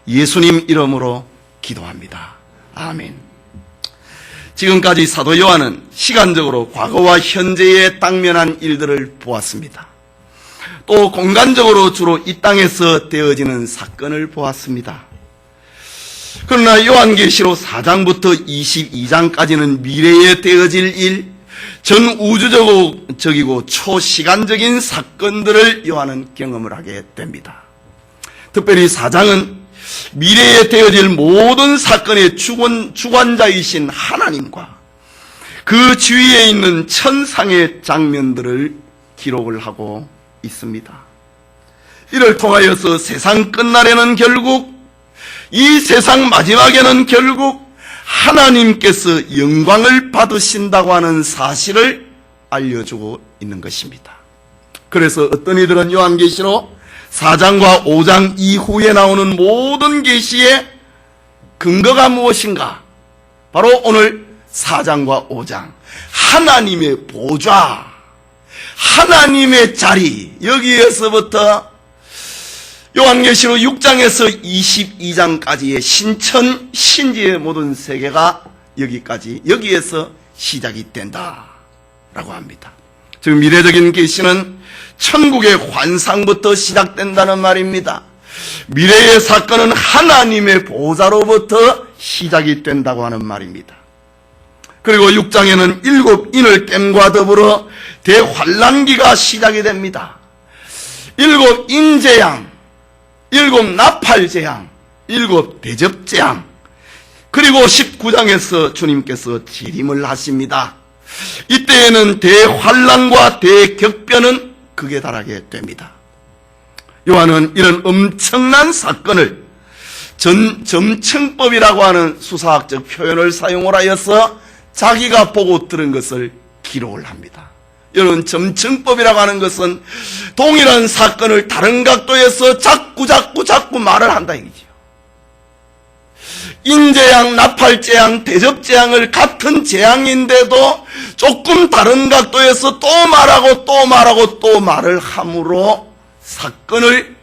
예수님 이름으로 기도합니다. 아멘. 지금까지 사도 요한은 시간적으로 과거와 현재에 당면한 일들을 보았습니다. 또 공간적으로 주로 이 땅에서 되어지는 사건을 보았습니다. 그러나 요한계시록 4장부터 22장까지는 미래에 되어질 일, 전우주적이고 초시간적인 사건들을 요한은 경험을 하게 됩니다. 특별히 4장은 미래에 되어질 모든 사건의 주관자이신 하나님과 그 주위에 있는 천상의 장면들을 기록을 하고 있습니다. 이를 통하여서 세상 끝날에는 결국, 이 세상 마지막에는 결국 하나님께서 영광을 받으신다고 하는 사실을 알려주고 있는 것입니다. 그래서 어떤 이들은 요한계시록 4장과 5장 이후에 나오는 모든 계시의 근거가 무엇인가? 바로 오늘 4장과 5장, 하나님의 보좌, 하나님의 자리, 여기에서부터 요한계시록 6장에서 22장까지의 신천, 신지의 모든 세계가 여기에서 시작이 된다라고 합니다. 즉 미래적인 계시는 천국의 환상부터 시작된다는 말입니다. 미래의 사건은 하나님의 보좌로부터 시작이 된다고 하는 말입니다. 그리고 6장에는 7 인을 더불어 대환란기가 시작이 됩니다. 7 인재앙, 7 나팔재앙, 7 대접재앙, 그리고 19장에서 주님께서 재림을 하십니다. 이때에는 대환란과 대격변은 극에 달하게 됩니다. 요한은 이런 엄청난 사건을 점층법이라고 하는 수사학적 표현을 사용을 하여서 자기가 보고 들은 것을 기록을 합니다. 여러분, 점층법이라고 하는 것은 동일한 사건을 다른 각도에서 자꾸 말을 한다 이거지요. 인재양, 나팔재앙, 대접재앙을 같은 재앙인데도 조금 다른 각도에서 또 말하고 또 말을 함으로 사건을,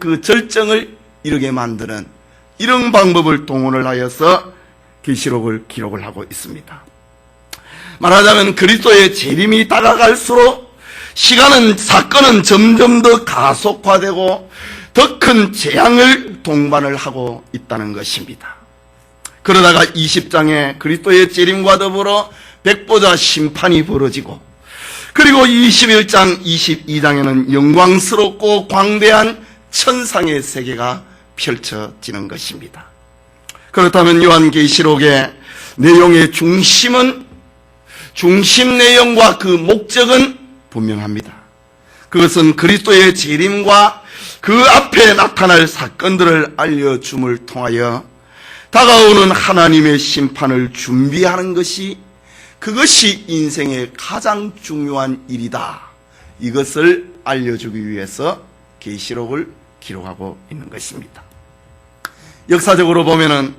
그 절정을 이루게 만드는 이런 방법을 동원을 하여서 계시록을 기록을 하고 있습니다. 말하자면 그리스도의 재림이 다가갈수록 사건은 점점 더 가속화되고 더 큰 재앙을 동반을 하고 있다는 것입니다. 그러다가 20장에 그리스도의 재림과 더불어 백보자 심판이 벌어지고, 그리고 21장, 22장에는 영광스럽고 광대한 천상의 세계가 펼쳐지는 것입니다. 그렇다면 요한계시록의 내용의 중심 내용과 그 목적은 분명합니다. 그것은 그리스도의 재림과 그 앞에 나타날 사건들을 알려줌을 통하여 다가오는 하나님의 심판을 준비하는 그것이 인생의 가장 중요한 일이다. 이것을 알려주기 위해서 계시록을 기록하고 있는 것입니다. 역사적으로 보면은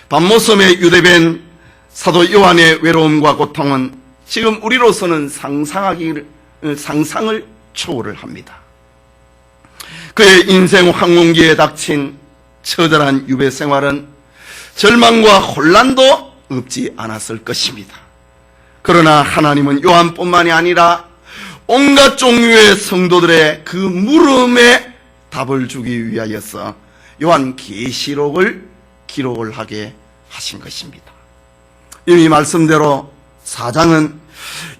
밤모섬에 유대된 사도 요한의 외로움과 고통은 지금 우리로서는 상상을 초월을 합니다. 그의 인생 황혼기에 닥친 처절한 유배 생활은 절망과 혼란도 없지 않았을 것입니다. 그러나 하나님은 요한뿐만이 아니라 온갖 종류의 성도들의 그 물음에 답을 주기 위하여서 요한계시록을 기록을 하게 하신 것입니다. 이미 말씀대로 4장은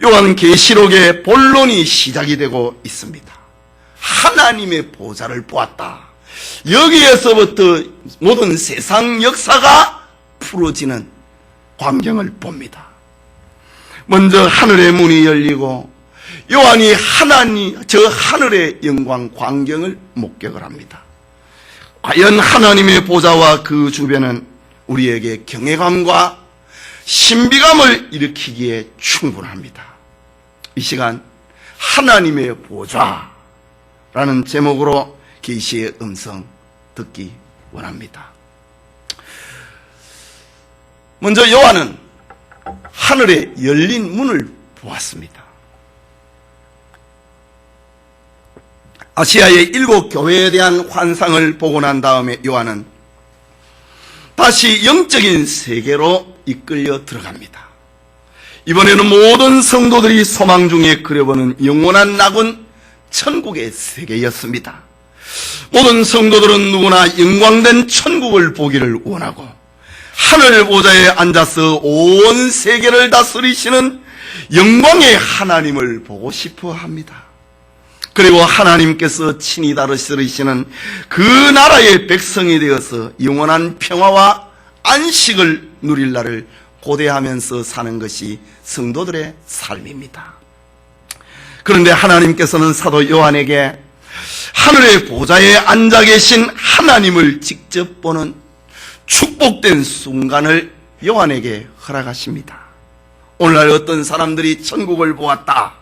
요한계시록의 본론이 시작이 되고 있습니다. 하나님의 보좌를 보았다. 여기에서부터 모든 세상 역사가 풀어지는 광경을 봅니다. 먼저 하늘의 문이 열리고 요한이 저 하늘의 영광 광경을 목격을 합니다. 과연 하나님의 보좌와 그 주변은 우리에게 경외감과 신비감을 일으키기에 충분합니다. 이 시간 하나님의 보좌라는 제목으로 계시의 음성 듣기 원합니다. 먼저 요한은 하늘에 열린 문을 보았습니다. 아시아의 7 교회에 대한 환상을 보고 난 다음에 요한은 다시 영적인 세계로 이끌려 들어갑니다. 이번에는 모든 성도들이 소망 중에 그려보는 영원한 낙은 천국의 세계였습니다. 모든 성도들은 누구나 영광된 천국을 보기를 원하고 하늘 보좌에 앉아서 온 세계를 다스리시는 영광의 하나님을 보고 싶어 합니다. 그리고 하나님께서 친히 다스리시는 그 나라의 백성이 되어서 영원한 평화와 안식을 누릴 날을 고대하면서 사는 것이 성도들의 삶입니다. 그런데 하나님께서는 사도 요한에게 하늘의 보좌에 앉아 계신 하나님을 직접 보는 축복된 순간을 요한에게 허락하십니다. 오늘날 어떤 사람들이 천국을 보았다,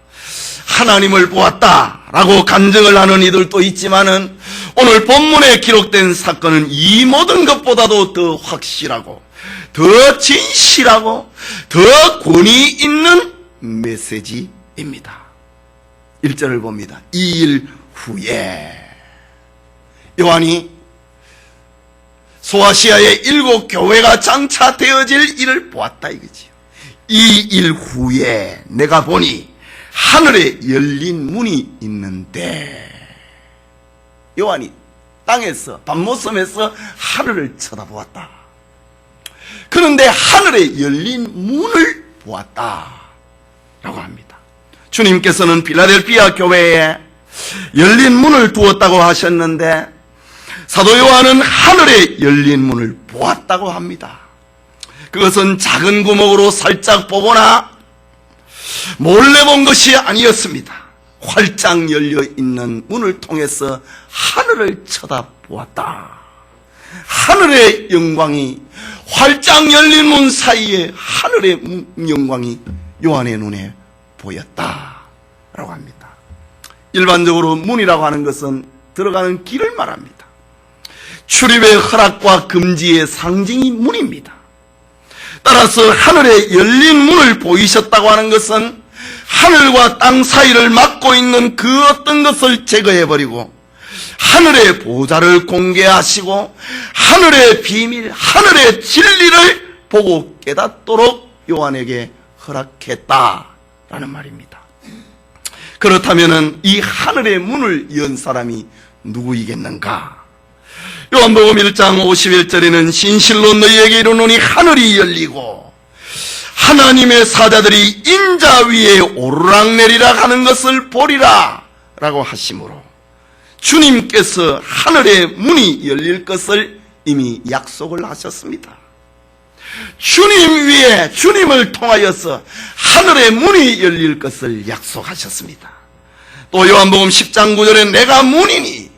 하나님을 보았다 라고 간증을 하는 이들도 있지만은 오늘 본문에 기록된 사건은 이 모든 것보다도 더 확실하고 더 진실하고 더 권위 있는 메시지입니다. 1절을 봅니다. 2일 후에 요한이 소아시아의 7 교회가 장차되어질 일을 보았다 이거지요. 2일 후에 내가 보니 하늘에 열린 문이 있는데, 요한이 땅에서 밤모섬에서 하늘을 쳐다보았다. 그런데 하늘에 열린 문을 보았다 라고 합니다. 주님께서는 필라델피아 교회에 열린 문을 두었다고 하셨는데 사도 요한은 하늘에 열린 문을 보았다고 합니다. 그것은 작은 구멍으로 살짝 보거나 몰래 본 것이 아니었습니다. 활짝 열려있는 문을 통해서 하늘을 쳐다보았다. 하늘의 영광이, 활짝 열린 문 사이에 하늘의 영광이 요한의 눈에 보였다 라고 합니다. 일반적으로 문이라고 하는 것은 들어가는 길을 말합니다. 출입의 허락과 금지의 상징이 문입니다. 따라서 하늘에 열린 문을 보이셨다고 하는 것은 하늘과 땅 사이를 막고 있는 그 어떤 것을 제거해버리고 하늘의 보좌를 공개하시고 하늘의 비밀, 하늘의 진리를 보고 깨닫도록 요한에게 허락했다라는 말입니다. 그렇다면 이 하늘의 문을 연 사람이 누구이겠는가? 요한복음 1장 51절에는 진실로 너희에게 이르노니 하늘이 열리고 하나님의 사자들이 인자 위에 오르락내리락 하는 것을 보리라 라고 하시므로 주님께서 하늘의 문이 열릴 것을 이미 약속을 하셨습니다. 주님 위에, 주님을 통하여서 하늘의 문이 열릴 것을 약속하셨습니다. 또 요한복음 10장 9절에 내가 문이니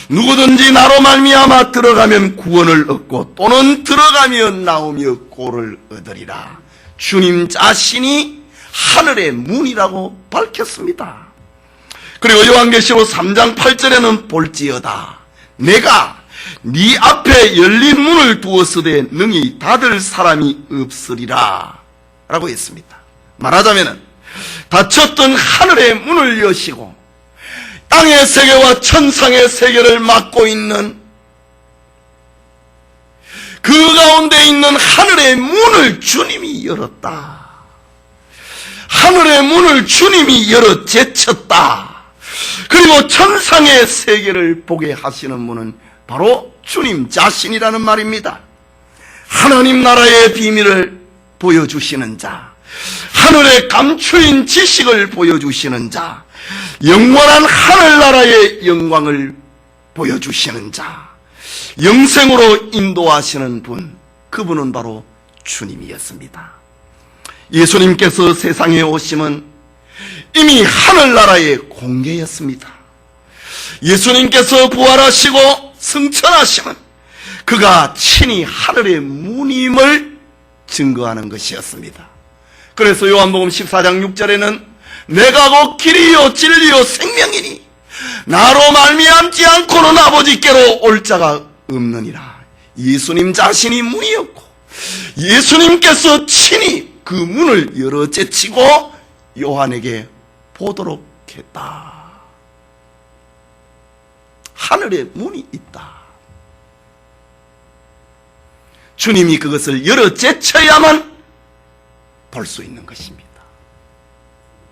누구든지 나로 말미암아 들어가면 구원을 얻고 또는 들어가면 나오며 꼴을 얻으리라. 주님 자신이 하늘의 문이라고 밝혔습니다. 그리고 요한계시록 3장 8절에는 볼지어다 내가 네 앞에 열린 문을 두었으되 능히 닫을 사람이 없으리라 라고 했습니다. 말하자면 닫혔던 하늘의 문을 여시고 땅의 세계와 천상의 세계를 막고 있는 그 가운데 있는 하늘의 문을 주님이 열었다. 하늘의 문을 주님이 열어 제쳤다. 그리고 천상의 세계를 보게 하시는 분은 바로 주님 자신이라는 말입니다. 하나님 나라의 비밀을 보여주시는 자, 하늘의 감추인 지식을 보여주시는 자, 영원한 하늘나라의 영광을 보여주시는 자, 영생으로 인도하시는 분, 그분은 바로 주님이었습니다. 예수님께서 세상에 오심은 이미 하늘나라의 공개였습니다. 예수님께서 부활하시고 승천하시면 그가 친히 하늘의 문임을 증거하는 것이었습니다. 그래서 요한복음 14장 6절에는 내가 곧 길이요 진리요 생명이니 나로 말미암지 않고는 아버지께로 올 자가 없느니라. 예수님 자신이 문이었고 예수님께서 친히 그 문을 열어 제치고 요한에게 보도록 했다. 하늘의 문이 있다. 주님이 그것을 열어 제쳐야만 볼 수 있는 것입니다.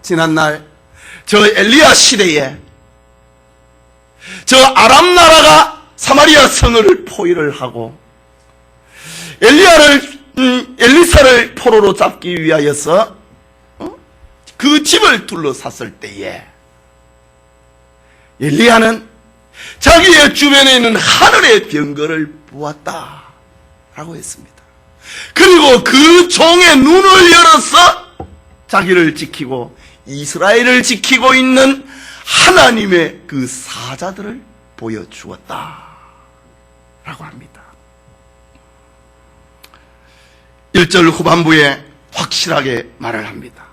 지난날 저 엘리야 시대에 저 아람 나라가 사마리아 성을 포위를 하고 엘리사를 포로로 잡기 위하여서 그 집을 둘러쌌을 때에 엘리야는 자기의 주변에 있는 하늘의 병거를 보았다 라고 했습니다. 그리고 그 종의 눈을 열어서 자기를 지키고 이스라엘을 지키고 있는 하나님의 그 사자들을 보여주었다 라고 합니다. 1절 후반부에 확실하게 말을 합니다.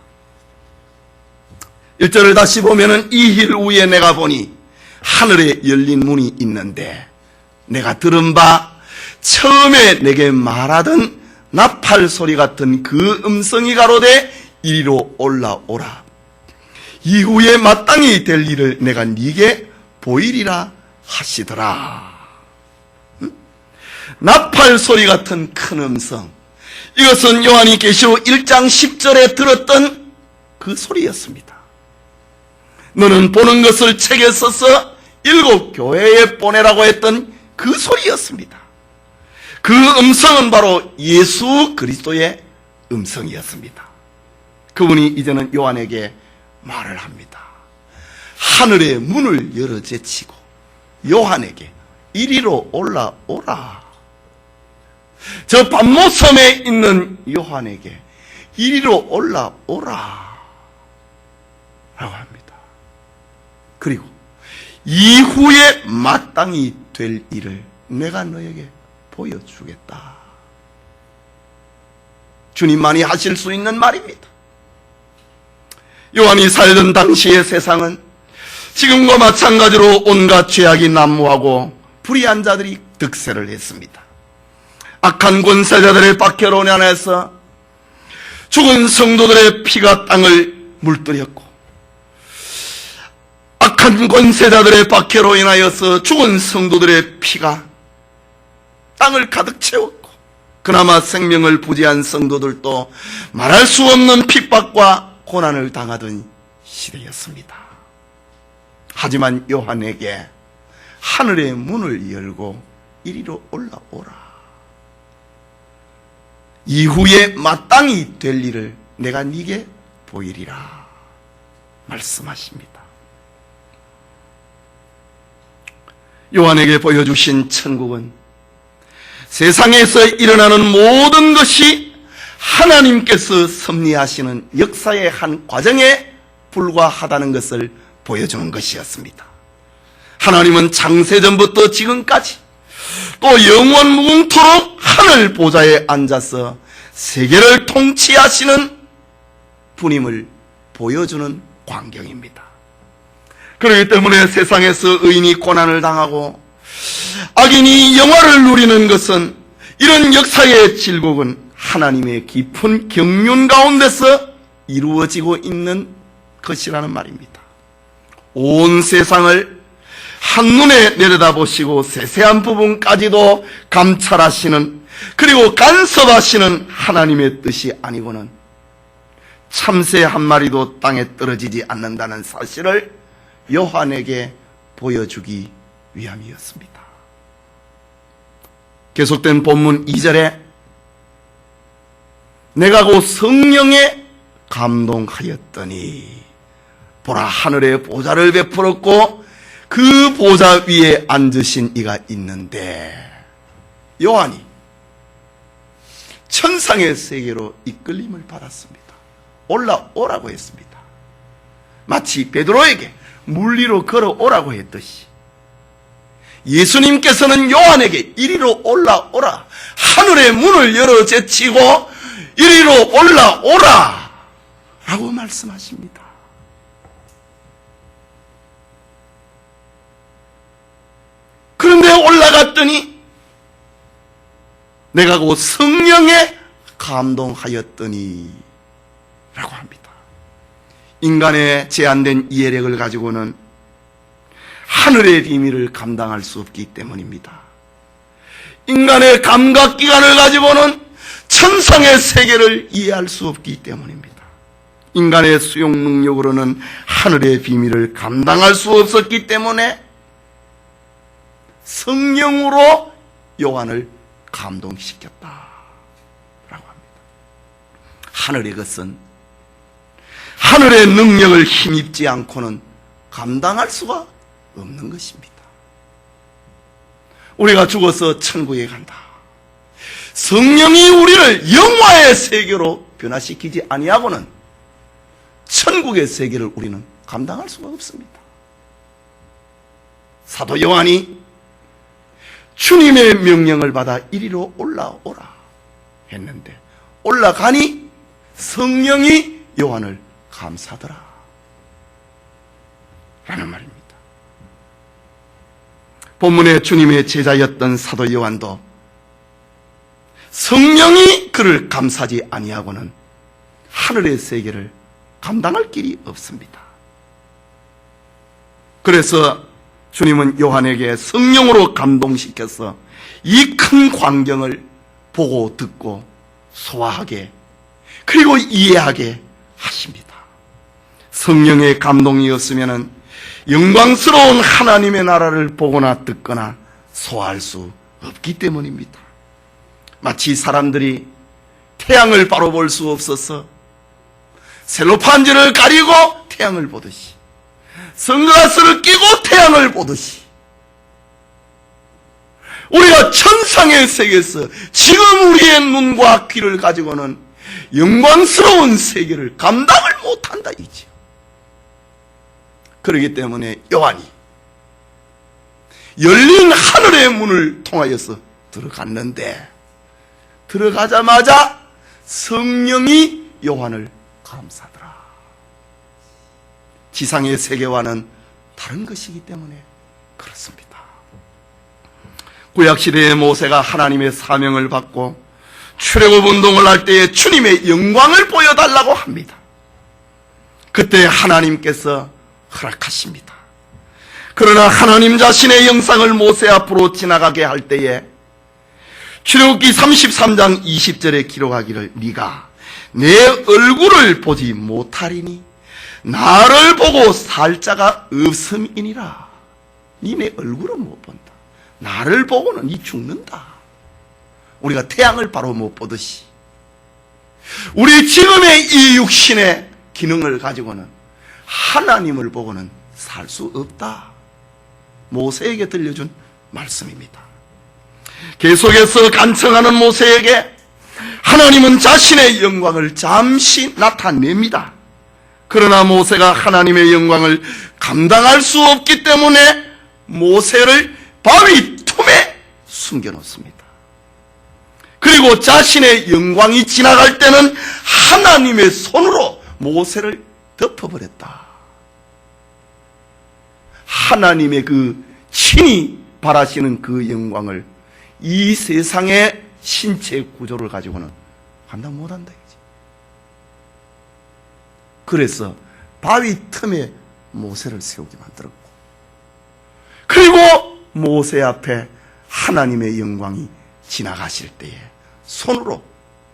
1절을 다시 보면은 이힐 후에 내가 보니 하늘에 열린 문이 있는데 내가 들은 바 처음에 내게 말하던 나팔 소리 같은 그 음성이 가로되 이리로 올라오라. 이후에 마땅히 될 일을 내가 네게 보이리라 하시더라. 나팔 소리 같은 큰 음성, 이것은 요한이 계시록 1장 10절에 들었던 그 소리였습니다. 너는 보는 것을 책에 써서 7 교회에 보내라고 했던 그 소리였습니다. 그 음성은 바로 예수 그리스도의 음성이었습니다. 그분이 이제는 요한에게 말을 합니다. 하늘의 문을 열어 제치고 요한에게 이리로 올라오라. 저 반모섬에 있는 요한에게 이리로 올라오라 라고 합니다. 그리고 이후에 마땅히 될 일을 내가 너에게 보여주겠다. 주님만이 하실 수 있는 말입니다. 요한이 살던 당시의 세상은 지금과 마찬가지로 온갖 죄악이 난무하고 불의한 자들이 득세를 했습니다. 악한 권세자들의 박해로 인해서 죽은 성도들의 피가 땅을 물들였고, 악한 권세자들의 박해로 인하여서 죽은 성도들의 피가 땅을 가득 채웠고, 그나마 생명을 부지한 성도들도 말할 수 없는 핍박과 고난을 당하던 시대였습니다. 하지만 요한에게 하늘의 문을 열고 이리로 올라오라. 이후에 마땅히 될 일을 내가 네게 보이리라 말씀하십니다. 요한에게 보여주신 천국은 세상에서 일어나는 모든 것이 하나님께서 섭리하시는 역사의 한 과정에 불과하다는 것을 보여주는 것이었습니다. 하나님은 창세전부터 지금까지 또 영원 무궁토록 하늘 보좌에 앉아서 세계를 통치하시는 분임을 보여주는 광경입니다. 그렇기 때문에 세상에서 의인이 고난을 당하고 악인이 영화를 누리는 것은, 이런 역사의 질곡은 하나님의 깊은 경륜 가운데서 이루어지고 있는 것이라는 말입니다. 온 세상을 한눈에 내려다보시고 세세한 부분까지도 감찰하시는, 그리고 간섭하시는 하나님의 뜻이 아니고는 참새 한 마리도 땅에 떨어지지 않는다는 사실을 요한에게 보여주기 위함이었습니다. 계속된 본문 2절에 내가 곧 성령에 감동하였더니 보라, 하늘에 보좌를 베풀었고 그 보좌 위에 앉으신 이가 있는데, 요한이 천상의 세계로 이끌림을 받았습니다. 올라오라고 했습니다. 마치 베드로에게 물 위로 걸어오라고 했듯이 예수님께서는 요한에게 이리로 올라오라, 하늘의 문을 열어 제치고 이리로 올라오라 라고 말씀하십니다. 그런데 올라갔더니 내가 곧 성령에 감동하였더니 라고 합니다. 인간의 제한된 이해력을 가지고는 하늘의 비밀을 감당할 수 없기 때문입니다. 인간의 감각기관을 가지고는 천상의 세계를 이해할 수 없기 때문입니다. 인간의 수용 능력으로는 하늘의 비밀을 감당할 수 없었기 때문에 성령으로 요한을 감동시켰다라고 합니다. 하늘의 것은 하늘의 능력을 힘입지 않고는 감당할 수가 없는 것입니다. 우리가 죽어서 천국에 간다. 성령이 우리를 영화의 세계로 변화시키지 아니하고는 천국의 세계를 우리는 감당할 수가 없습니다. 사도 요한이 주님의 명령을 받아 이리로 올라오라 했는데 올라가니 성령이 요한을 감싸더라 라는 말입니다. 본문에 주님의 제자였던 사도 요한도 성령이 그를 감싸지 아니하고는 하늘의 세계를 감당할 길이 없습니다. 그래서 주님은 요한에게 성령으로 감동시켜서 이 큰 광경을 보고 듣고 소화하게 그리고 이해하게 하십니다. 성령의 감동이었으면 영광스러운 하나님의 나라를 보거나 듣거나 소화할 수 없기 때문입니다. 마치 사람들이 태양을 바로 볼 수 없어서 셀로판지를 가리고 태양을 보듯이 선글라스를 끼고 태양을 보듯이 우리가 천상의 세계에서 지금 우리의 눈과 귀를 가지고는 영광스러운 세계를 감당을 못한다 이지요. 그렇기 때문에 요한이 열린 하늘의 문을 통하여서 들어갔는데 들어가자마자 성령이 요한을 감싸더라. 지상의 세계와는 다른 것이기 때문에 그렇습니다. 구약시대의 모세가 하나님의 사명을 받고 출애굽 운동을 할 때에 주님의 영광을 보여달라고 합니다. 그때 하나님께서 허락하십니다. 그러나 하나님 자신의 영상을 모세 앞으로 지나가게 할 때에 출애굽기 33장 20절에 기록하기를 네가 내 얼굴을 보지 못하리니 나를 보고 살 자가 없음이니라. 네 얼굴은 못 본다. 나를 보고는 네 죽는다. 우리가 태양을 바로 못 보듯이 우리 지금의 이 육신의 기능을 가지고는 하나님을 보고는 살 수 없다. 모세에게 들려준 말씀입니다. 계속해서 간청하는 모세에게 하나님은 자신의 영광을 잠시 나타냅니다. 그러나 모세가 하나님의 영광을 감당할 수 없기 때문에 모세를 바위 틈에 숨겨놓습니다. 그리고 자신의 영광이 지나갈 때는 하나님의 손으로 모세를 덮어버렸다. 하나님의 그 친히 바라시는 그 영광을 이 세상의 신체 구조를 가지고는 감당 못한다. 그래서 바위 틈에 모세를 세우게 만들었고 그리고 모세 앞에 하나님의 영광이 지나가실 때에 손으로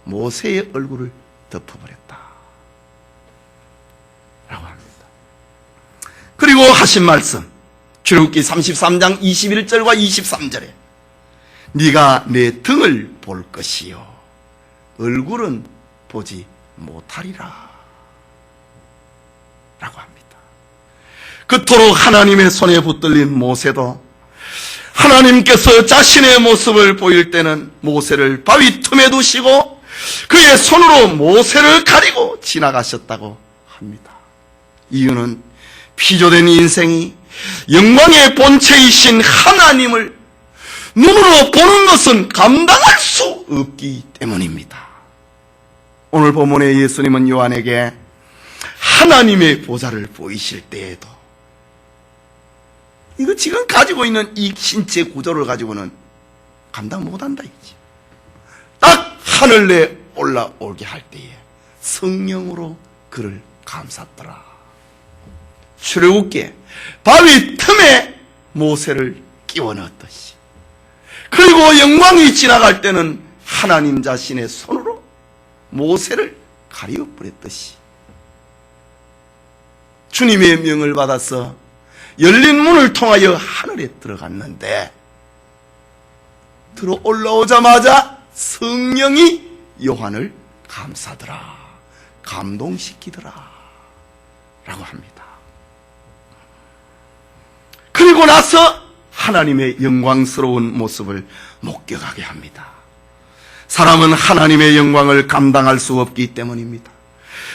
모세의 얼굴을 덮어버렸다 라고 합니다. 그리고 하신 말씀 출애굽기 33장 21절과 23절에 네가 내 등을 볼 것이요 얼굴은 보지 못하리라 라고 합니다. 그토록 하나님의 손에 붙들린 모세도 하나님께서 자신의 모습을 보일 때는 모세를 바위 틈에 두시고 그의 손으로 모세를 가리고 지나가셨다고 합니다. 이유는 피조된 인생이 영광의 본체이신 하나님을 눈으로 보는 것은 감당할 수 없기 때문입니다. 오늘 본문의 예수님은 요한에게 하나님의 보좌를 보이실 때에도 이거 지금 가지고 있는 이 신체 구조를 가지고는 감당 못한다 이지. 딱 하늘에 올라오게 할 때에 성령으로 그를 감쌌더라. 출애굽기에 바위 틈에 모세를 끼워 넣었듯이, 그리고 영광이 지나갈 때는 하나님 자신의 손으로 모세를 가리워 버렸듯이, 주님의 명을 받아서 열린 문을 통하여 하늘에 들어갔는데, 들어 올라오자마자 성령이 요한을 감싸더라, 감동시키더라 라고 합니다. 그리고 나서 하나님의 영광스러운 모습을 목격하게 합니다. 사람은 하나님의 영광을 감당할 수 없기 때문입니다.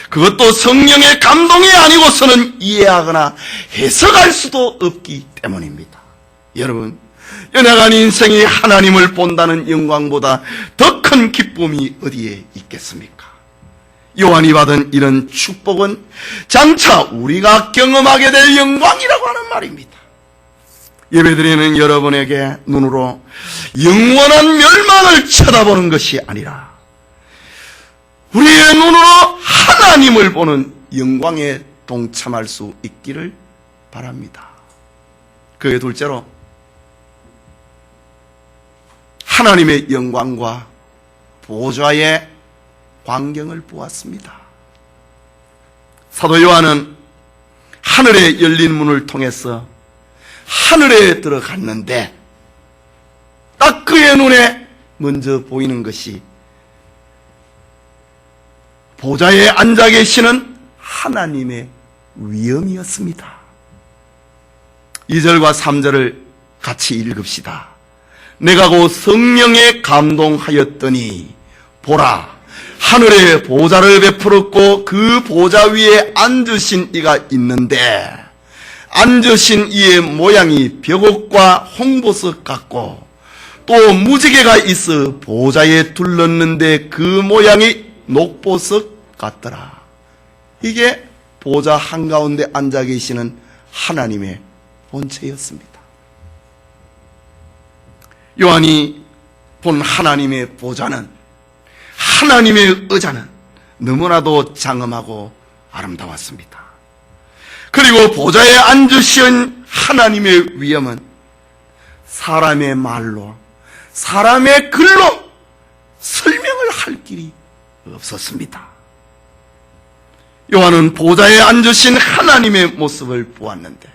그것도 성령의 감동이 아니고서는 이해하거나 해석할 수도 없기 때문입니다. 여러분, 연약한 인생이 하나님을 본다는 영광보다 더 큰 기쁨이 어디에 있겠습니까? 요한이 받은 이런 축복은 장차 우리가 경험하게 될 영광이라고 하는 말입니다. 예배드리는 여러분에게 눈으로 영원한 멸망을 쳐다보는 것이 아니라 우리의 눈으로 하나님을 보는 영광에 동참할 수 있기를 바랍니다. 그의 둘째로 하나님의 영광과 보좌의 광경을 보았습니다. 사도 요한은 하늘에 열린 문을 통해서 하늘에 들어갔는데 딱 그의 눈에 먼저 보이는 것이 보좌에 앉아 계시는 하나님의 위엄이었습니다. 2절과 3절을 같이 읽읍시다. 내가 곧 성령에 감동하였더니 보라, 하늘에 보좌를 베풀었고 그 보좌 위에 앉으신 이가 있는데 앉으신 이의 모양이 벽옥과 홍보석 같고 또 무지개가 있어 보좌에 둘렀는데 그 모양이 녹보석 같더라. 이게 보좌 한가운데 앉아 계시는 하나님의 본체였습니다. 요한이 본 하나님의 보좌는, 하나님의 의자는 너무나도 장엄하고 아름다웠습니다. 그리고 보좌에 앉으신 하나님의 위엄은 사람의 말로, 사람의 글로 설명을 할 길이 없었습니다. 요한은 보좌에 앉으신 하나님의 모습을 보았는데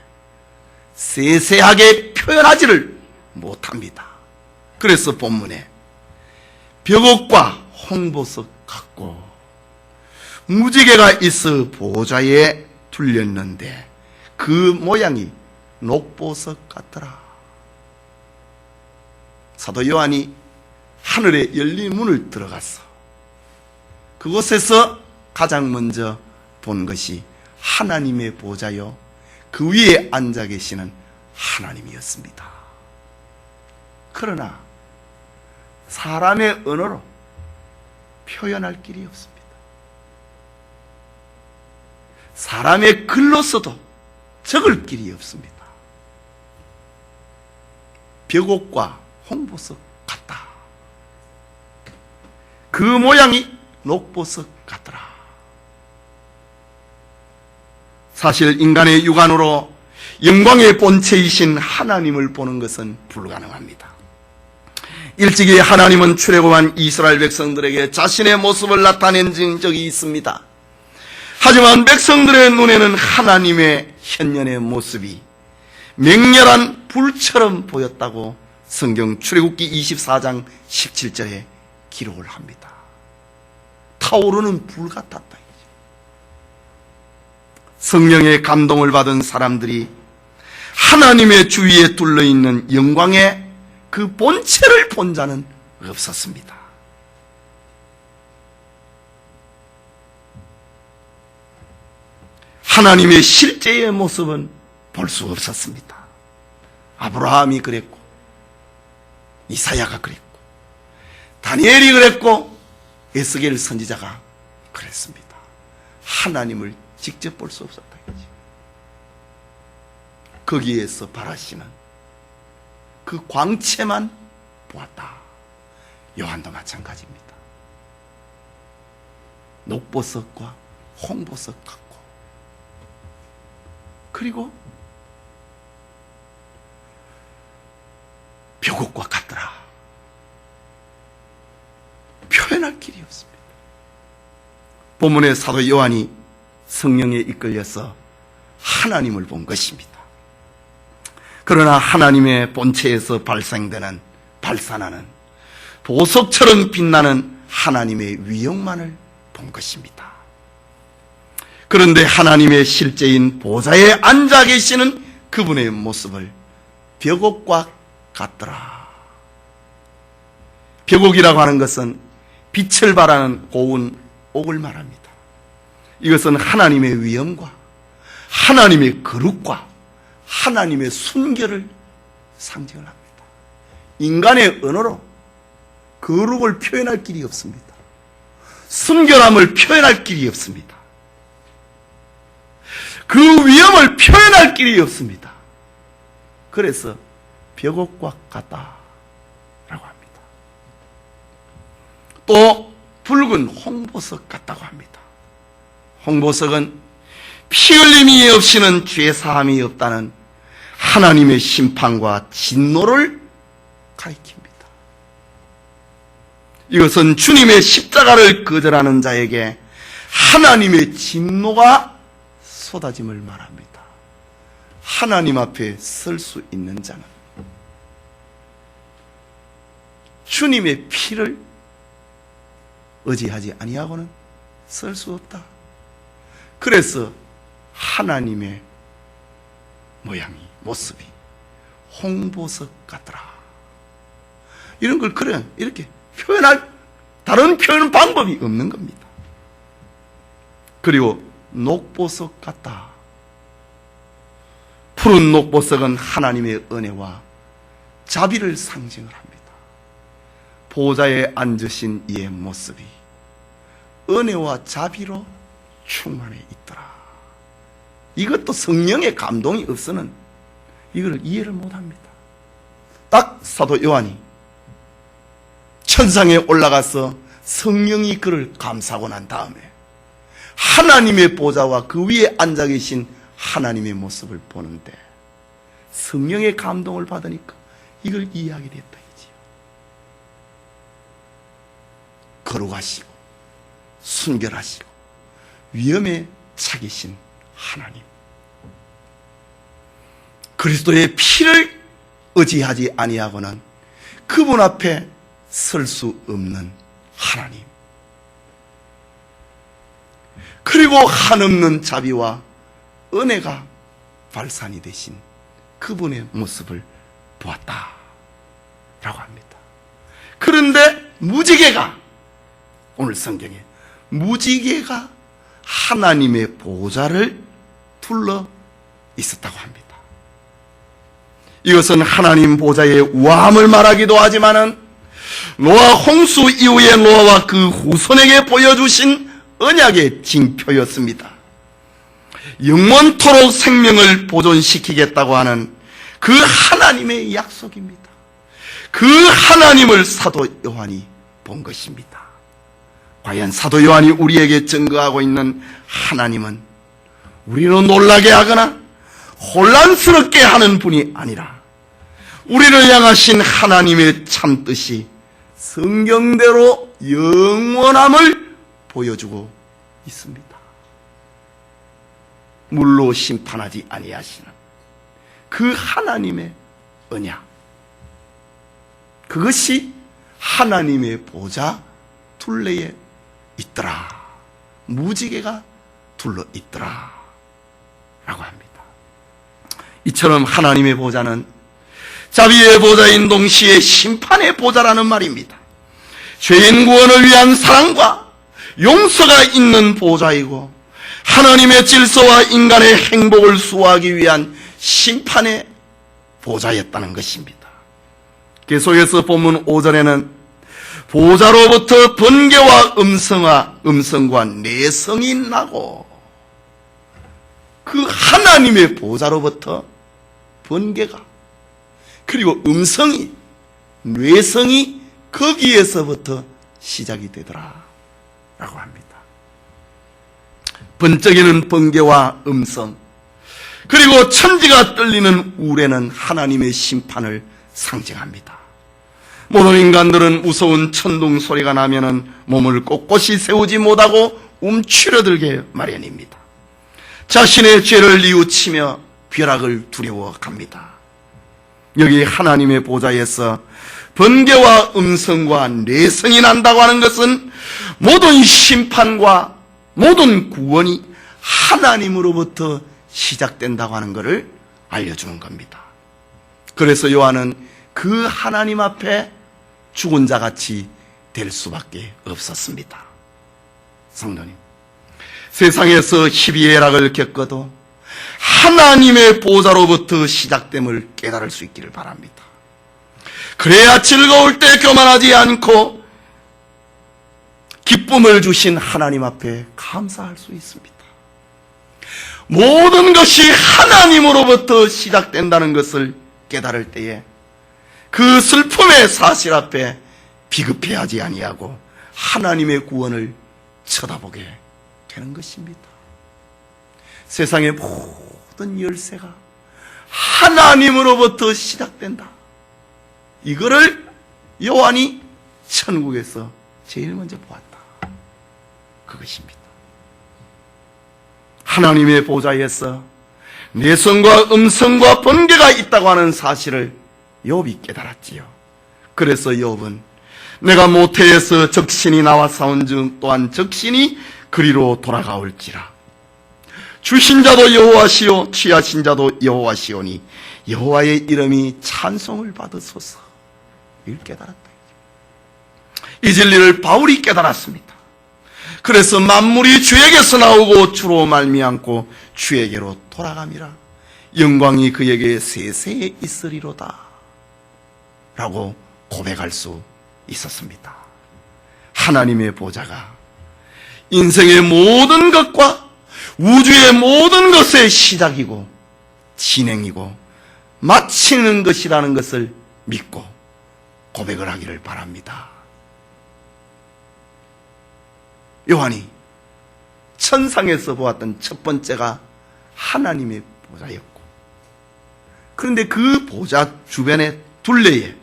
세세하게 표현하지를 못합니다. 그래서 본문에 벽옥과 홍보석 같고 무지개가 있어 보좌에 둘렸는데 그 모양이 녹보석 같더라. 사도 요한이 하늘에 열린 문을 들어갔어. 그곳에서 가장 먼저 본 것이 하나님의 보좌요, 그 위에 앉아 계시는 하나님이었습니다. 그러나 사람의 언어로 표현할 길이 없습니다. 사람의 글로서도 적을 길이 없습니다. 벽옥과 홍보석 같다. 그 모양이 녹보석 같더라. 사실 인간의 육안으로 영광의 본체이신 하나님을 보는 것은 불가능합니다. 일찍이 하나님은 출애굽한 이스라엘 백성들에게 자신의 모습을 나타낸 적이 있습니다. 하지만 백성들의 눈에는 하나님의 현년의 모습이 맹렬한 불처럼 보였다고 성경 출애굽기 24장 17절에 기록을 합니다. 타오르는 불 같았다. 성령의 감동을 받은 사람들이 하나님의 주위에 둘러있는 영광의 그 본체를 본 자는 없었습니다. 하나님의 실제의 모습은 볼 수 없었습니다. 아브라함이 그랬고, 이사야가 그랬고, 다니엘이 그랬고, 에스겔 선지자가 그랬습니다. 하나님을 직접 볼 수 없었다. 거기에서 바라시는 그 광채만 보았다. 요한도 마찬가지입니다. 녹보석과 홍보석 같고, 그리고 벽옥과 같더라. 표현할 길이 없습니다. 본문의 사도 요한이 성령에 이끌려서 하나님을 본 것입니다. 그러나 하나님의 본체에서 발산하는 보석처럼 빛나는 하나님의 위엄만을 본 것입니다. 그런데 하나님의 실제인 보좌에 앉아 계시는 그분의 모습을 벽옥과 같더라. 벽옥이라고 하는 것은 빛을 발하는 고운 옥을 말합니다. 이것은 하나님의 위엄과 하나님의 거룩과 하나님의 순결을 상징을 합니다. 인간의 언어로 거룩을 표현할 길이 없습니다. 순결함을 표현할 길이 없습니다. 그 위엄을 표현할 길이 없습니다. 그래서 벽옥과 같다라고 합니다. 또 붉은 홍보석 같다고 합니다. 홍보석은 피 흘림이 없이는 죄사함이 없다는 하나님의 심판과 진노를 가리킵니다. 이것은 주님의 십자가를 거절하는 자에게 하나님의 진노가 쏟아짐을 말합니다. 하나님 앞에 설 수 있는 자는 주님의 피를 의지하지 아니하고는 설 수 없다. 그래서 하나님의 모습이 홍보석 같더라. 이런 걸 이렇게 표현할 다른 표현 방법이 없는 겁니다. 그리고 녹보석 같다. 푸른 녹보석은 하나님의 은혜와 자비를 상징을 합니다. 보좌에 앉으신 이의 모습이 은혜와 자비로 충만해 있더라. 이것도 성령의 감동이 없으면 이걸 이해를 못합니다. 딱 사도 요한이 천상에 올라가서 성령이 그를 감싸고 난 다음에 하나님의 보좌와 그 위에 앉아 계신 하나님의 모습을 보는데 성령의 감동을 받으니까 이걸 이해하게 됐다 이지요. 거룩하시고 순결하시고 위엄에 차계신 하나님, 그리스도의 피를 의지하지 아니하고는 그분 앞에 설 수 없는 하나님, 그리고 한없는 자비와 은혜가 발산이 되신 그분의 모습을 보았다 라고 합니다. 그런데 무지개가, 오늘 성경에 무지개가 하나님의 보좌를 둘러 있었다고 합니다. 이것은 하나님 보좌의 우아함을 말하기도 하지만은 노아 홍수 이후에 노아와 그 후손에게 보여주신 언약의 징표였습니다. 영원토록 생명을 보존시키겠다고 하는 그 하나님의 약속입니다. 그 하나님을 사도 요한이 본 것입니다. 과연 사도 요한이 우리에게 증거하고 있는 하나님은 우리를 놀라게 하거나 혼란스럽게 하는 분이 아니라 우리를 향하신 하나님의 참뜻이 성경대로 영원함을 보여주고 있습니다. 물로 심판하지 아니하시는 그 하나님의 언약, 그것이 하나님의 보좌 둘레에 있더라. 무지개가 둘러 있더라 라고 합니다. 이처럼 하나님의 보좌는 자비의 보좌인 동시에 심판의 보좌라는 말입니다. 죄인 구원을 위한 사랑과 용서가 있는 보좌이고 하나님의 질서와 인간의 행복을 수호하기 위한 심판의 보좌였다는 것입니다. 계속해서 본문 5절에는 보좌로부터 번개와 음성과 내성이 나고, 그 하나님의 보좌로부터 번개가, 그리고 음성이, 뇌성이 거기에서부터 시작이 되더라 라고 합니다. 번쩍이는 번개와 음성, 그리고 천지가 떨리는 우레는 하나님의 심판을 상징합니다. 모든 인간들은 무서운 천둥 소리가 나면은 몸을 꼿꼿이 세우지 못하고 움츠러들게 마련입니다. 자신의 죄를 뉘우치며 벼락을 두려워합니다. 여기 하나님의 보좌에서 번개와 음성과 내성이 난다고 하는 것은 모든 심판과 모든 구원이 하나님으로부터 시작된다고 하는 것을 알려주는 겁니다. 그래서 요한은 그 하나님 앞에 죽은 자같이 될 수밖에 없었습니다. 성도님, 세상에서 희비애락을 겪어도 하나님의 보좌로부터 시작됨을 깨달을 수 있기를 바랍니다. 그래야 즐거울 때 교만하지 않고 기쁨을 주신 하나님 앞에 감사할 수 있습니다. 모든 것이 하나님으로부터 시작된다는 것을 깨달을 때에 그 슬픔의 사실 앞에 비급해하지 아니하고 하나님의 구원을 쳐다보게 되는 것입니다. 세상의 모든 열쇠가 하나님으로부터 시작된다. 이거를 요한이 천국에서 제일 먼저 보았다. 그것입니다. 하나님의 보좌에서 내성과 음성과 번개가 있다고 하는 사실을 욥이 깨달았지요. 그래서 욥은 내가 모태에서 적신이 나와 싸운즉 또한 적신이 그리로 돌아가올지라. 주신 자도 여호와시요 취하신 자도 여호와시오니 여호와의 이름이 찬송을 받으소서. 이걸 깨달았다. 이 진리를 바울이 깨달았습니다. 그래서 만물이 주에게서 나오고 주로 말미암고 주에게로 돌아감이라. 영광이 그에게 세세에 있으리로다 라고 고백할 수 있었습니다. 하나님의 보좌가 인생의 모든 것과 우주의 모든 것의 시작이고 진행이고 마치는 것이라는 것을 믿고 고백을 하기를 바랍니다. 요한이 천상에서 보았던 첫 번째가 하나님의 보좌였고, 그런데 그 보좌 주변에 둘레에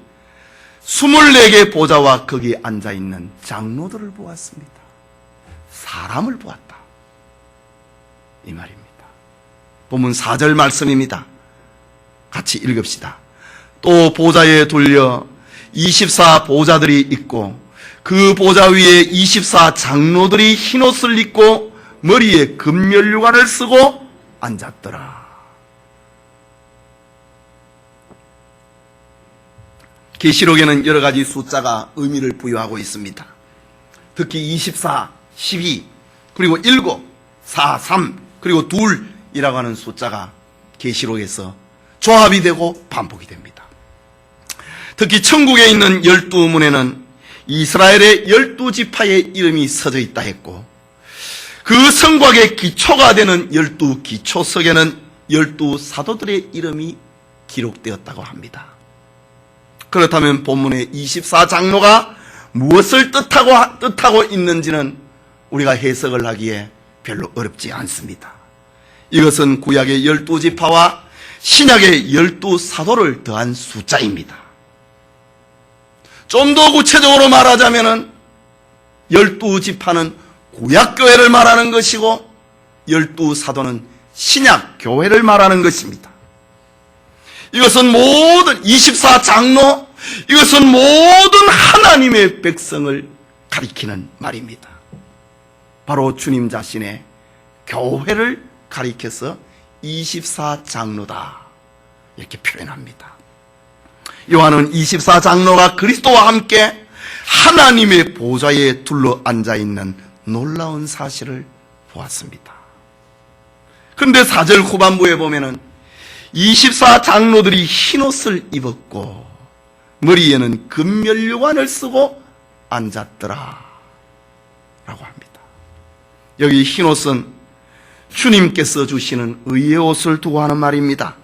24개 보좌와 거기에 앉아있는 장로들을 보았습니다. 사람을 보았다, 이 말입니다. 본문 4절 말씀입니다. 같이 읽읍시다. 또 보좌에 둘려 24 보좌들이 있고 그 보좌 위에 24 장로들이 흰옷을 입고 머리에 금면류관을 쓰고 앉았더라. 계시록에는 여러 가지 숫자가 의미를 부여하고 있습니다. 특히 24, 12, 그리고 7, 4, 3, 그리고 2이라고 하는 숫자가 계시록에서 조합이 되고 반복이 됩니다. 특히 천국에 있는 12문에는 이스라엘의 12지파의 이름이 써져 있다 했고, 그 성곽의 기초가 되는 12기초석에는 12사도들의 이름이 기록되었다고 합니다. 그렇다면 본문의 24장로가 무엇을 뜻하고 있는지는 우리가 해석을 하기에 별로 어렵지 않습니다. 이것은 구약의 12지파와 신약의 12사도를 더한 숫자입니다. 좀 더 구체적으로 말하자면 12지파는 구약교회를 말하는 것이고 12사도는 신약교회를 말하는 것입니다. 이것은 모든 24장로, 이것은 모든 하나님의 백성을 가리키는 말입니다. 바로 주님 자신의 교회를 가리켜서 24장로다 이렇게 표현합니다. 요한은 24장로가 그리스도와 함께 하나님의 보좌에 둘러 앉아있는 놀라운 사실을 보았습니다. 그런데 4절 후반부에 보면은 24장로들이 흰옷을 입었고 머리에는 금면류관을 쓰고 앉았더라 라고 합니다. 여기 흰옷은 주님께서 주시는 의의 옷을 두고 하는 말입니다.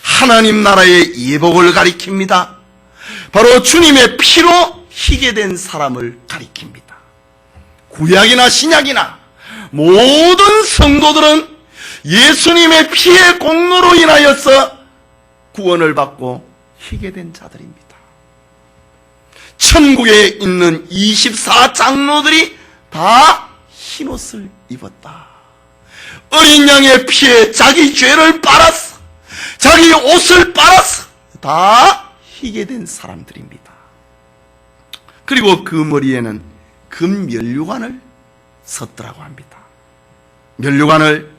하나님 나라의 예복을 가리킵니다. 바로 주님의 피로 희게 된 사람을 가리킵니다. 구약이나 신약이나 모든 성도들은 예수님의 피의 공로로 인하여서 구원을 받고 희게 된 자들입니다. 천국에 있는 24장로들이 다 흰옷을 입었다. 어린 양의 피에 자기 죄를 빨았어. 자기 옷을 빨았어. 다 희게 된 사람들입니다. 그리고 그 머리에는 금면류관을 썼더라고 합니다. 면류관을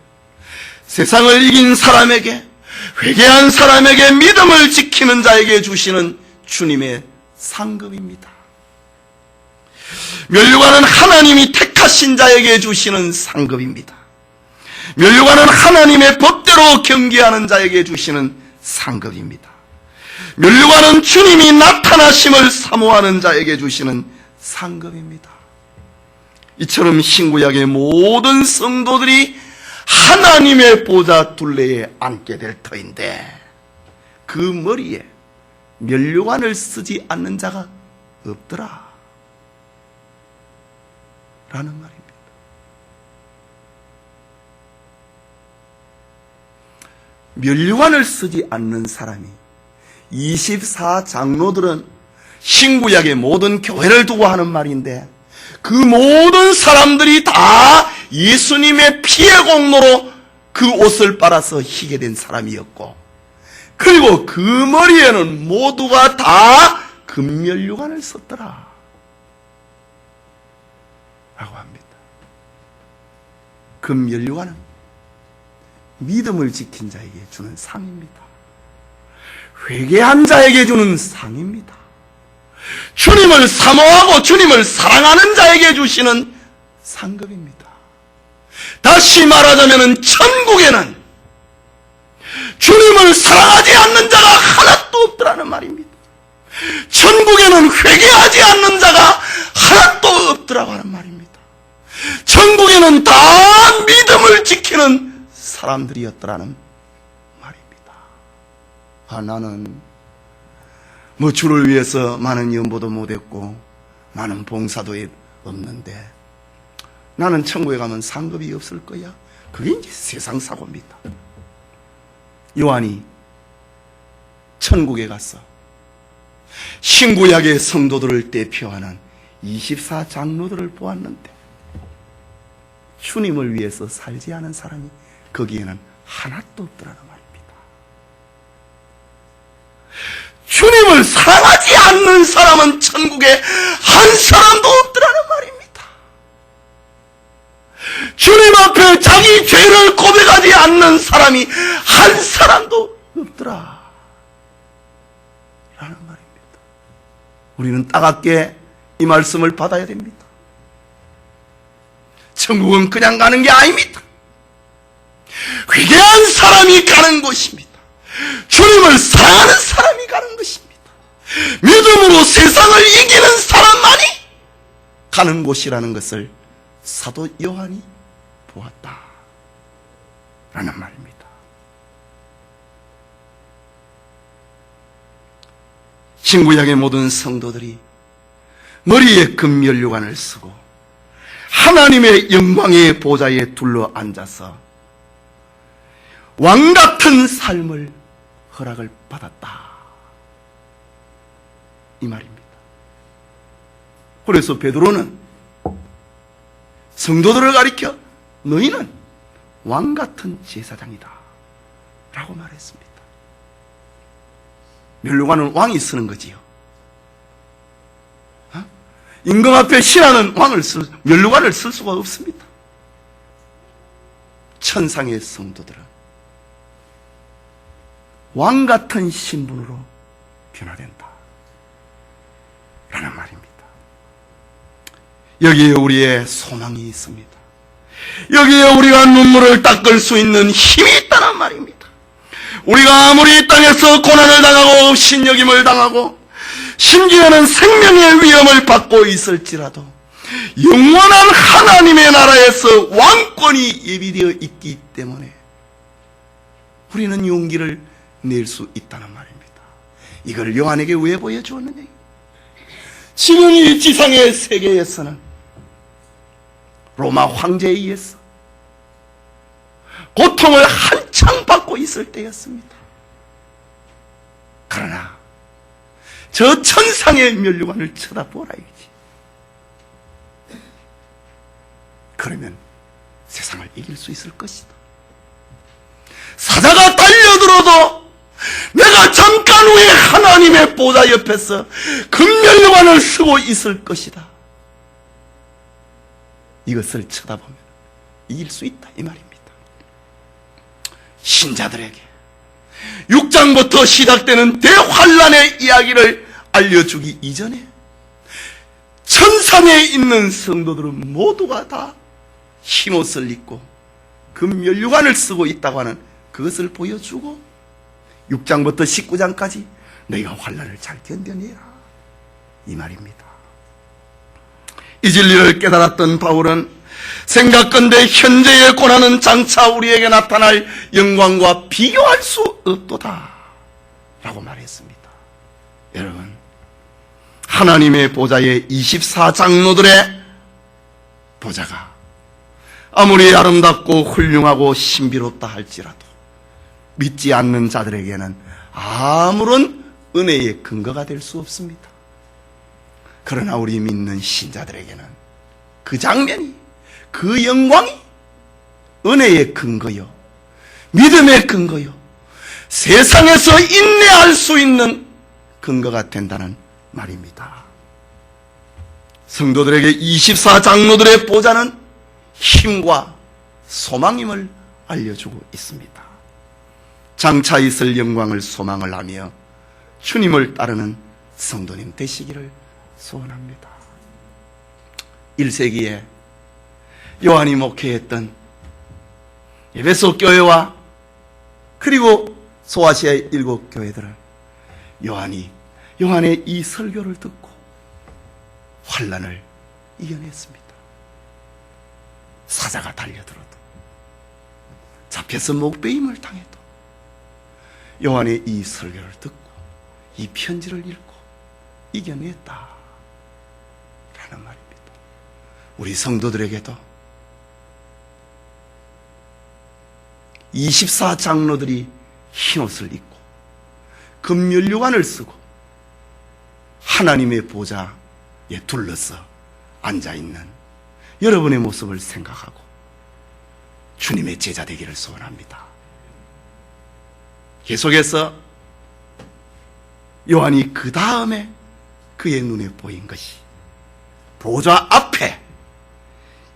세상을 이긴 사람에게, 회개한 사람에게, 믿음을 지키는 자에게 주시는 주님의 상급입니다. 면류관은 하나님이 택하신 자에게 주시는 상급입니다. 면류관은 하나님의 법대로 경계하는 자에게 주시는 상급입니다. 면류관은 주님이 나타나심을 사모하는 자에게 주시는 상급입니다. 이처럼 신구약의 모든 성도들이 하나님의 보좌 둘레에 앉게 될 터인데, 그 머리에 면류관을 쓰지 않는 자가 없더라 라는 말입니다. 면류관을 쓰지 않는 사람이 24장로들은 신구약의 모든 교회를 두고 하는 말인데, 그 모든 사람들이 다 예수님의 피의 공로로 그 옷을 빨아서 희게 된 사람이었고, 그리고 그 머리에는 모두가 다 금면류관을 썼더라 라고 합니다. 금면류관은 믿음을 지킨 자에게 주는 상입니다. 회개한 자에게 주는 상입니다. 주님을 사모하고 주님을 사랑하는 자에게 주시는 상급입니다. 다시 말하자면 천국에는 주님을 사랑하지 않는 자가 하나도 없더라는 말입니다. 천국에는 회개하지 않는 자가 하나도 없더라고 하는 말입니다. 천국에는 다 믿음을 지키는 사람들이었더라는 말입니다. 나는 주를 위해서 많은 연보도 못했고 많은 봉사도 없는데 나는 천국에 가면 상급이 없을 거야. 그게 이제 세상 사고입니다. 요한이 천국에 가서 신구약의 성도들을 대표하는 24장로들을 보았는데, 주님을 위해서 살지 않은 사람이 거기에는 하나도 없더라는 말입니다. 주님을 사랑하지 않는 사람은 천국에 한 사람도 없더라는 말입니다. 주님 앞에 자기 죄를 고백하지 않는 사람이 한 사람도 없더라 라는 말입니다. 우리는 따갑게 이 말씀을 받아야 됩니다. 천국은 그냥 가는 게 아닙니다. 회개한 사람이 가는 곳입니다. 주님을 사랑하는 사람이 가는 것입니다. 믿음으로 세상을 이기는 사람만이 가는 곳이라는 것을 사도 요한이 보았다 라는 말입니다. 신구약의 모든 성도들이 머리에 금면류관을 쓰고 하나님의 영광의 보좌에 둘러 앉아서 왕같은 삶을 허락을 받았다 이 말입니다. 그래서 베드로는 성도들을 가리켜 너희는 왕같은 제사장이다 라고 말했습니다. 면류관은 왕이 쓰는 거지요. 임금 앞에 신하는 면류관을 쓸 수가 없습니다. 천상의 성도들은 왕같은 신분으로 변화된다 라는 말입니다. 여기에 우리의 소망이 있습니다. 여기에 우리가 눈물을 닦을 수 있는 힘이 있다는 말입니다. 우리가 아무리 이 땅에서 고난을 당하고 신여김을 당하고 심지어는 생명의 위험을 받고 있을지라도 영원한 하나님의 나라에서 왕권이 예비되어 있기 때문에 우리는 용기를 낼 수 있다는 말입니다. 이걸 요한에게 왜 보여주었느냐? 지금 이 지상의 세계에서는 로마 황제에 의해서 고통을 한창 받고 있을 때였습니다. 그러나 저 천상의 면류관을 쳐다보라야지. 그러면 세상을 이길 수 있을 것이다. 사자가 달려들어도 내가 잠깐 후에 하나님의 보좌 옆에서 금면류관을 쓰고 있을 것이다. 이것을 쳐다보면 이길 수 있다, 이 말입니다. 신자들에게 6장부터 시작되는 대환란의 이야기를 알려주기 이전에 천상에 있는 성도들은 모두가 다 흰옷을 입고 금면류관을 쓰고 있다고 하는 그것을 보여주고 6장부터 19장까지 너희가 환란을 잘 견뎌내라, 이 말입니다. 이 진리를 깨달았던 바울은 생각건대 현재의 고난은 장차 우리에게 나타날 영광과 비교할 수 없도다 라고 말했습니다. 여러분, 하나님의 보좌의 24장로들의 보좌가 아무리 아름답고 훌륭하고 신비롭다 할지라도 믿지 않는 자들에게는 아무런 은혜의 근거가 될 수 없습니다. 그러나 우리 믿는 신자들에게는 그 장면이, 그 영광이 은혜의 근거요, 믿음의 근거요, 세상에서 인내할 수 있는 근거가 된다는 말입니다. 성도들에게 24장로들의 보좌는 힘과 소망임을 알려주고 있습니다. 장차 있을 영광을 소망을 하며 주님을 따르는 성도님 되시기를 소원합니다. 1세기에 요한이 목회했던 에베소 교회와 그리고 소아시아의 7교회들을 요한의 이 설교를 듣고 환란을 이겨냈습니다. 사자가 달려들어도, 잡혀서 목베임을 당해도 요한의 이 설교를 듣고 이 편지를 읽고 이겨냈다 라는 말입니다. 우리 성도들에게도 24장로들이 흰옷을 입고 금면류관을 쓰고 하나님의 보좌에 둘러서 앉아있는 여러분의 모습을 생각하고 주님의 제자 되기를 소원합니다. 계속해서 요한이 그 다음에 그의 눈에 보인 것이 보좌 앞에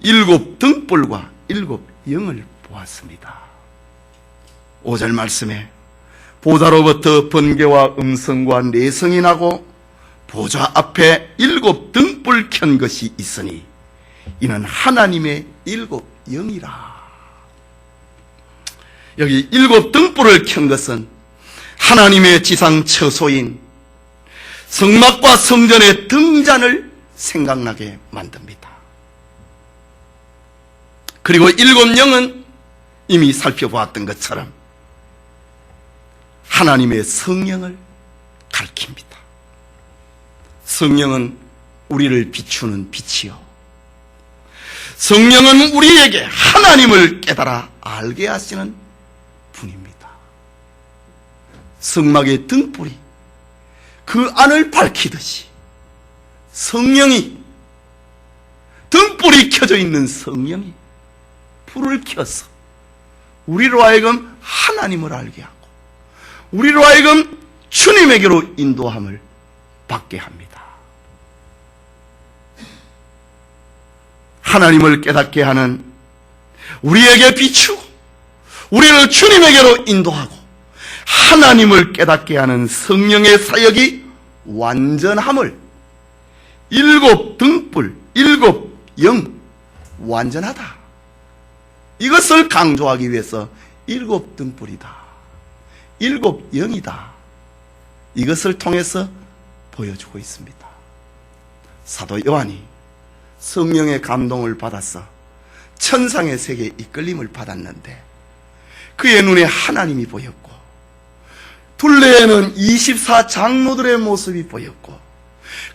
7 등불과 7 영을 보았습니다. 5절 말씀에 보좌로부터 번개와 음성과 내성이 나고 보좌 앞에 7 등불 켠 것이 있으니 이는 하나님의 7 영이라. 여기 7 등불을 켠 것은 하나님의 지상 처소인 성막과 성전의 등잔을 생각나게 만듭니다. 그리고 7 영은 이미 살펴보았던 것처럼 하나님의 성령을 가리킵니다. 성령은 우리를 비추는 빛이요, 성령은 우리에게 하나님을 깨달아 알게 하시는 분입니다. 성막의 등불이 그 안을 밝히듯이 성령이, 등불이 켜져 있는 성령이 불을 켜서 우리로 하여금 하나님을 알게 하고 우리로 하여금 주님에게로 인도함을 받게 합니다. 하나님을 깨닫게 하는, 우리에게 비추고 우리를 주님에게로 인도하고 하나님을 깨닫게 하는 성령의 사역이 완전함을 7 등불, 7 영, 완전하다, 이것을 강조하기 위해서 7 등불이다, 7 영이다, 이것을 통해서 보여주고 있습니다. 사도 요한이 성령의 감동을 받아서 천상의 세계에 이끌림을 받았는데 그의 눈에 하나님이 보였고 둘레에는 24장로들의 모습이 보였고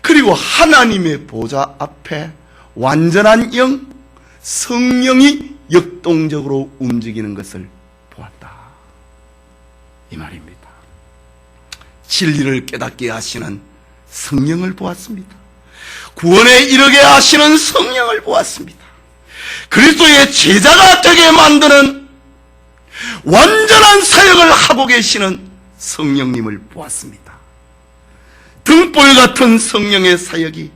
그리고 하나님의 보좌 앞에 완전한 영, 성령이 역동적으로 움직이는 것을 보았다, 이 말입니다. 진리를 깨닫게 하시는 성령을 보았습니다. 구원에 이르게 하시는 성령을 보았습니다. 그리스도의 제자가 되게 만드는 완전한 사역을 하고 계시는 성령님을 보았습니다. 등불 같은 성령의 사역이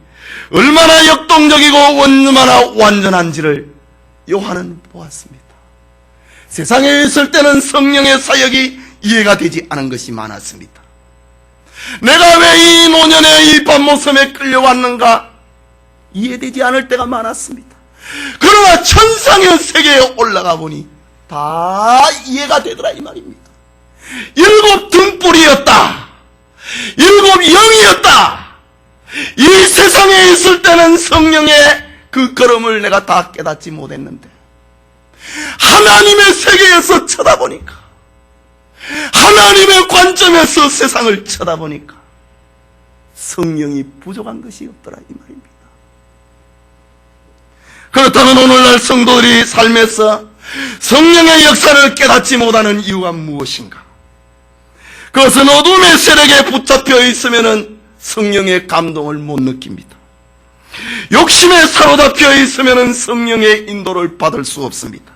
얼마나 역동적이고 얼마나 완전한지를 요한은 보았습니다. 세상에 있을 때는 성령의 사역이 이해가 되지 않은 것이 많았습니다. 내가 왜 이 노년의 이 밤모섬에 끌려왔는가 이해되지 않을 때가 많았습니다. 그러나 천상의 세계에 올라가 보니 다 이해가 되더라 이 말입니다. 7 등불이었다. 7 영이었다. 이 세상에 있을 때는 성령의 그 걸음을 내가 다 깨닫지 못했는데 하나님의 세계에서 쳐다보니까, 하나님의 관점에서 세상을 쳐다보니까 성령이 부족한 것이 없더라 이 말입니다. 그렇다면 오늘날 성도들이 삶에서 성령의 역사를 깨닫지 못하는 이유가 무엇인가? 그것은 어둠의 세력에 붙잡혀 있으면 성령의 감동을 못 느낍니다. 욕심에 사로잡혀 있으면 성령의 인도를 받을 수 없습니다.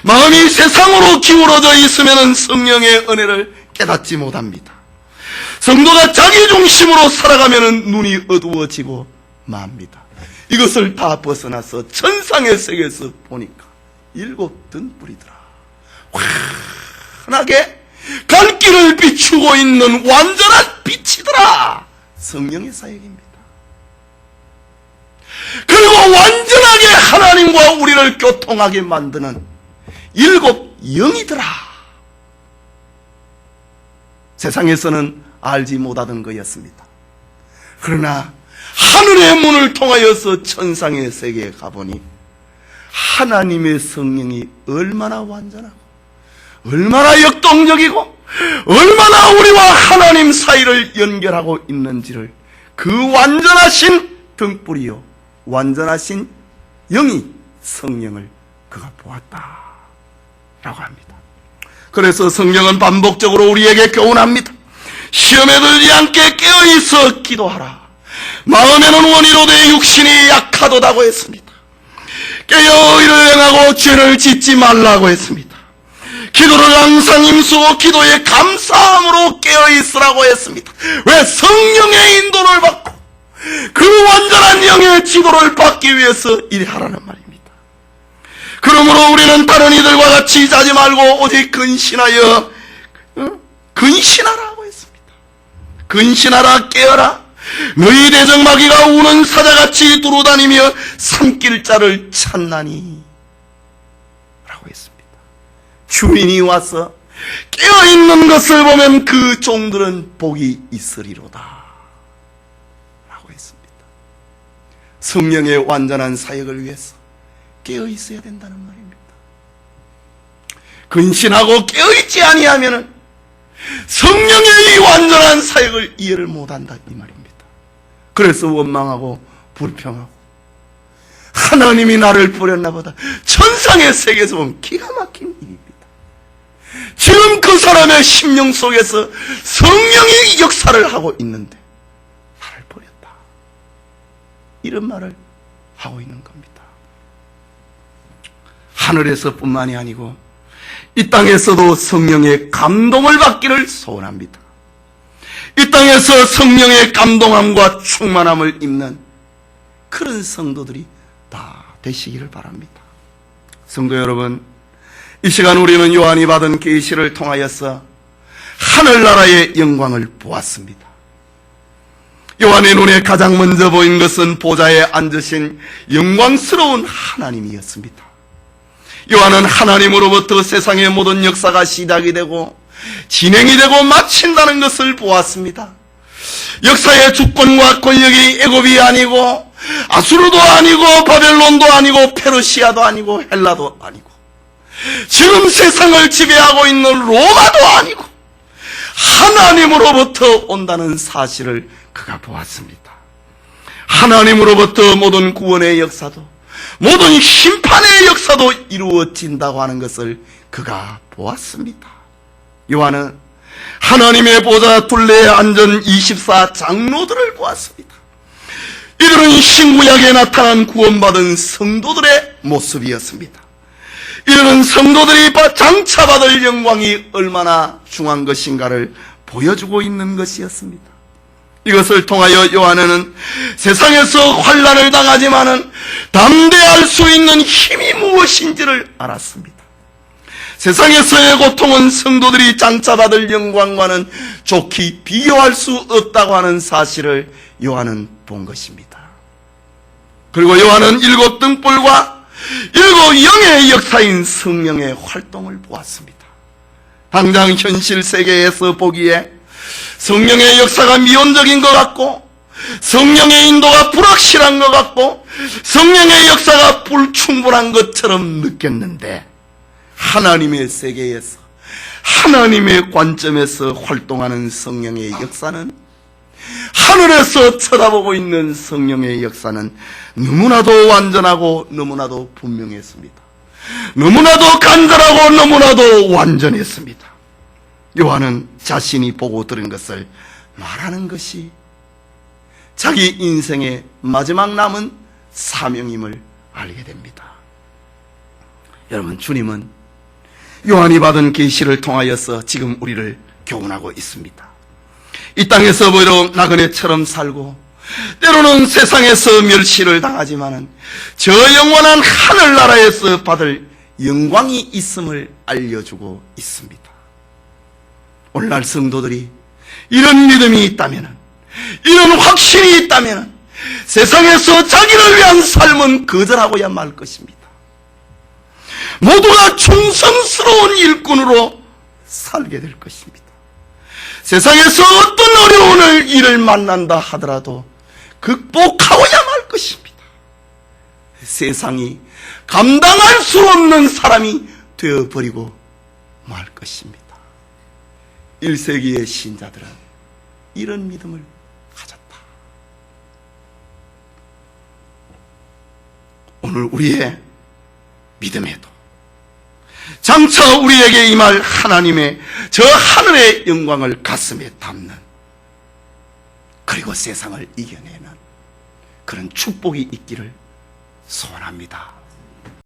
마음이 세상으로 기울어져 있으면 성령의 은혜를 깨닫지 못합니다. 성도가 자기 중심으로 살아가면 눈이 어두워지고 맙니다. 이것을 다 벗어나서 천상의 세계에서 보니까 7 등불이더라. 환하게 갈 길을 비추고 있는 완전한 빛이더라. 성령의 사역입니다. 그리고 완전하게 하나님과 우리를 교통하게 만드는 7 영이더라. 세상에서는 알지 못하던 것이었습니다. 그러나 하늘의 문을 통하여서 천상의 세계에 가보니 하나님의 성령이 얼마나 완전하고 얼마나 역동적이고 얼마나 우리와 하나님 사이를 연결하고 있는지를 그 완전하신 등불이요 완전하신 영이 성령을 그가 보았다 라고 합니다. 그래서 성경은 반복적으로 우리에게 교훈합니다. 시험에 들지 않게 깨어있어 기도하라. 마음에는 원이로되 육신이 약하도다고 했습니다. 깨어 의를 행하고 죄를 짓지 말라고 했습니다. 기도를 항상 힘쓰고 기도에 감사함으로 깨어있으라고 했습니다. 왜? 성령의 인도를 받고 그 완전한 영의 지도를 받기 위해서 일하라는 말입니다. 그러므로 우리는 다른 이들과 같이 자지 말고 오직 근신하여 근신하라고 했습니다. 근신하라, 깨어라. 너희 대적마귀가 우는 사자같이 두루다니며 산길자를 찾나니 라고 했습니다. 주인이 와서 깨어있는 것을 보면 그 종들은 복이 있으리로다 라고 했습니다. 성령의 완전한 사역을 위해서 깨어있어야 된다는 말입니다. 근신하고 깨어있지 아니하면 성령의 이 완전한 사역을 이해를 못한다 이 말입니다. 그래서 원망하고 불평하고 하나님이 나를 버렸나 보다. 천상의 세계에서 보면 기가 막힌 일입니다. 지금 그 사람의 심령 속에서 성령이 역사를 하고 있는데 나를 버렸다. 이런 말을 하고 있는 겁니다. 하늘에서 뿐만이 아니고 이 땅에서도 성령의 감동을 받기를 소원합니다. 이 땅에서 성령의 감동함과 충만함을 입는 그런 성도들이 다 되시기를 바랍니다. 성도 여러분, 이 시간 우리는 요한이 받은 계시를 통하여서 하늘나라의 영광을 보았습니다. 요한의 눈에 가장 먼저 보인 것은 보좌에 앉으신 영광스러운 하나님이었습니다. 요한은 하나님으로부터 세상의 모든 역사가 시작이 되고 진행이 되고 마친다는 것을 보았습니다. 역사의 주권과 권력이 애굽이 아니고 아수르도 아니고 바벨론도 아니고 페르시아도 아니고 헬라도 아니고 지금 세상을 지배하고 있는 로마도 아니고 하나님으로부터 온다는 사실을 그가 보았습니다. 하나님으로부터 모든 구원의 역사도 모든 심판의 역사도 이루어진다고 하는 것을 그가 보았습니다. 요한은 하나님의 보좌 둘레에 앉은 24 장로들을 보았습니다. 이들은 신구약에 나타난 구원받은 성도들의 모습이었습니다. 이들은 성도들이 장차받을 영광이 얼마나 중요한 것인가를 보여주고 있는 것이었습니다. 이것을 통하여 요한은 세상에서 환난을 당하지만은 담대할 수 있는 힘이 무엇인지를 알았습니다. 세상에서의 고통은 성도들이 장차받을 영광과는 좋게 비교할 수 없다고 하는 사실을 요한은 본 것입니다. 그리고 요한은 7 등불과 7 영의 역사인 성령의 활동을 보았습니다. 당장 현실 세계에서 보기에 성령의 역사가 미온적인 것 같고, 성령의 인도가 불확실한 것 같고, 성령의 역사가 불충분한 것처럼 느꼈는데, 하나님의 세계에서, 하나님의 관점에서 활동하는 성령의 역사는, 하늘에서 쳐다보고 있는 성령의 역사는 너무나도 완전하고 너무나도 분명했습니다. 너무나도 간절하고 너무나도 완전했습니다. 요한은 자신이 보고 들은 것을 말하는 것이 자기 인생의 마지막 남은 사명임을 알게 됩니다. 여러분, 주님은 요한이 받은 계시를 통하여서 지금 우리를 교훈하고 있습니다. 이 땅에서 비록 나그네처럼 살고 때로는 세상에서 멸시를 당하지만은 저 영원한 하늘나라에서 받을 영광이 있음을 알려주고 있습니다. 오늘날 성도들이 이런 믿음이 있다면, 이런 확신이 있다면 세상에서 자기를 위한 삶은 거절하고야 말 것입니다. 모두가 충성스러운 일꾼으로 살게 될 것입니다. 세상에서 어떤 어려운 일을 만난다 하더라도 극복하고야 말 것입니다. 세상이 감당할 수 없는 사람이 되어버리고 말 것입니다. 1세기의 신자들은 이런 믿음을 가졌다. 오늘 우리의 믿음에도 장차 우리에게 임할 하나님의 저 하늘의 영광을 가슴에 담는, 그리고 세상을 이겨내는 그런 축복이 있기를 소원합니다.